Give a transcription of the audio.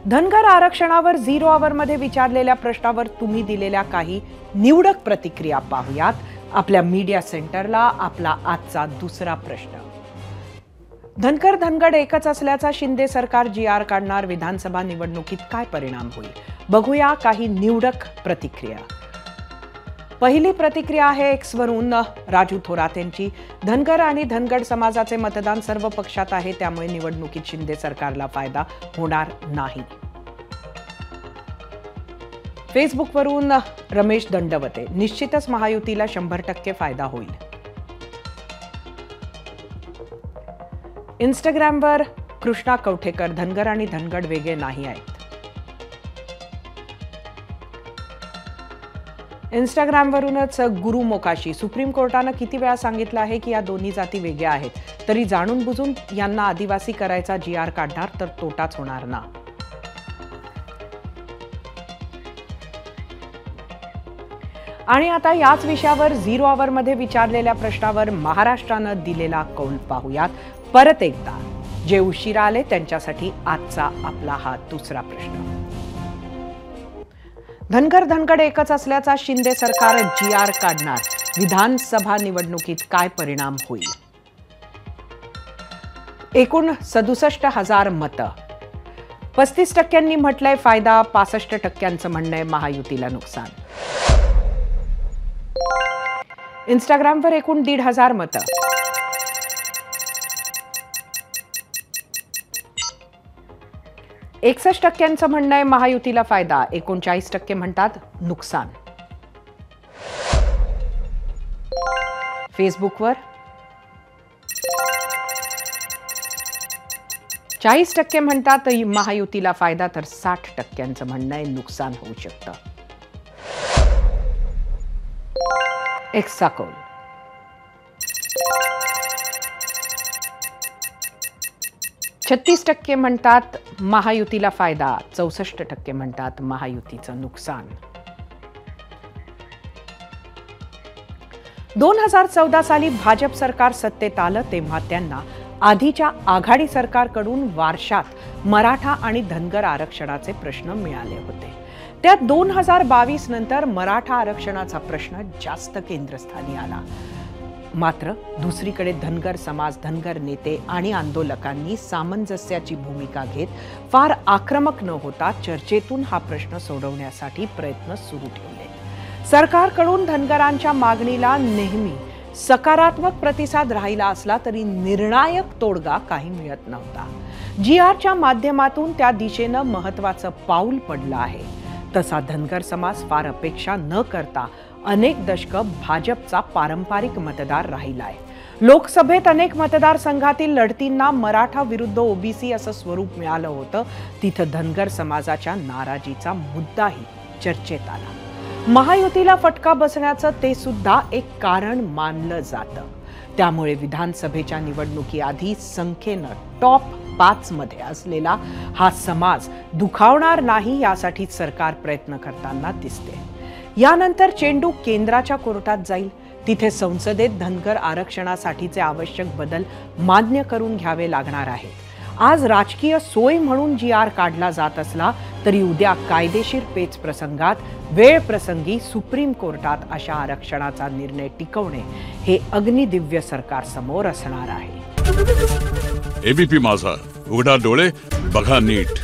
धनगर आरक्षणावर 0 आवरमध्ये विचारलेल्या प्रश्नावर तुम्ही दिलेल्या काही निवडक प्रतिक्रिया पाहूयात. आपल्या मीडिया सेंटरला आपला आजचा दुसरा प्रश्न. धनगर धनगड एकच असल्याचा शिंदे सरकार जी.आर. काढणार, विधानसभा निवडणुकीत काय परिणाम होईल? बघूया काही निवडक प्रतिक्रिया. पहिली प्रतिक्रिया आहे एक्सवरून राजू थोरात यांची. धनगर आणि धनगड समाजाचे मतदान सर्व पक्षात आहे, त्यामुळे निवडणुकीत शिंदे सरकारला फायदा होणार नाही. फेसबुकवरून रमेश दंडवते, निश्चितच महायुतीला 100% फायदा होईल. इंस्टाग्रामवर कृष्णा कवठेकर, धनगर आणि धनगड वेगळे नाही आहेत. इंस्टाग्रामवरूनच गुरु मोकाशी, सुप्रीम कोर्टानं किती वेळा सांगितलं आहे की या दोन्ही जाती वेगळ्या आहेत, तरी जाणून बुजून यांना आदिवासी करायचा जी.आर. काढणार तर तोटाच होणार ना. आणि आता याच विषयावर 0 आवरमध्ये विचारलेल्या प्रश्नावर महाराष्ट्रानं दिलेला कौल पाहूयात. परत एकदा जे उशिरा आले त्यांच्यासाठी आजचा आपला हा दुसरा प्रश्न. धनगर धनगड एकच असल्याचा शिंदे सरकार जी.आर. काढणार, विधानसभा निवडणुकीत काय परिणाम होईल? एकूण 67,000 मतं. 35% म्हटलंय फायदा, 65% म्हणणंय महायुतीला नुकसान. इंस्टाग्रामवर एकूण 1,500 मतं. %61 म्हणणंय महायुतीला फायदा, 39% म्हणतात नुकसान. फेसबुकवर 40% म्हणतात महायुतीला फायदा, तर 60% म्हणणंय नुकसान होऊ शकतं. एक्सचा कौल. %36 म्हणतात महायुतीला फायदा, 64% म्हणतात महायुतीचं नुकसान. 2014 साली भाजप सरकार सत्तेत आलं तेव्हा त्यांना आधीच्या आघाडी सरकारकडून वारशात मराठा आणि धनगर आरक्षणाचे प्रश्न मिळाले होते. त्यात 2022 नंतर मराठा आरक्षणाचा प्रश्न जास्त केंद्रस्थानी आला. मात्र दुसरीकडे धनगर समाज, धनगर नेते आणि आंदोलकांनी सामंजस्याची भूमिका घेत फार आक्रमक न होता चर्चेतून हा प्रश्न सोडवण्यासाठी प्रयत्न सुरू ठेवले. सरकारकडून धनगरांच्या मागणीला नेहमी सकारात्मक प्रतिसाद राहिला असला तरी निर्णायक तोडगा काही मिळत नव्हता. जी.आर.च्या माध्यमातून त्या दिशेनं महत्वाचं पाऊल पडलं आहे. तसा धनगर समाज फार अपेक्षा न करता अनेक दशकं भाजपचा पारंपरिक मतदार राहिलाय. लोकसभेत अनेक मतदारसंघातील लढतींना मराठा विरुद्ध ओबीसी असं स्वरूप मिळालं होतं. तिथं धनगर समाजाच्या नाराजीचा मुद्दाही चर्चेत आला. महायुतीला फटका बसण्याचं ते सुद्धा एक कारण मानलं जातं. त्यामुळे विधानसभेच्या निवडणुकीआधी संख्येनं टॉप 5 मध्ये असलेला हा समाज दुखावणार नाही यासाठी सरकार प्रयत्न करताना दिसते. यानंतर चेंडू केंद्राच्या कोर्टात जाईल. तिथे संसदेत धनगर आरक्षणासाठीचे आवश्यक बदल मान्य करून घ्यावे लागणार आहेत. आज राजकीय सोय म्हणून जी.आर. काढला जात असला तरी उद्या कायदेशीर पेच प्रसंगात वेळ प्रसंगी सुप्रीम कोर्टात अशा आरक्षणाचा निर्णय टिकवणे हे अग्निदिव्य सरकार समोर असणार आहे. एबीपी माझा, उघडा डोळे बघा नीट.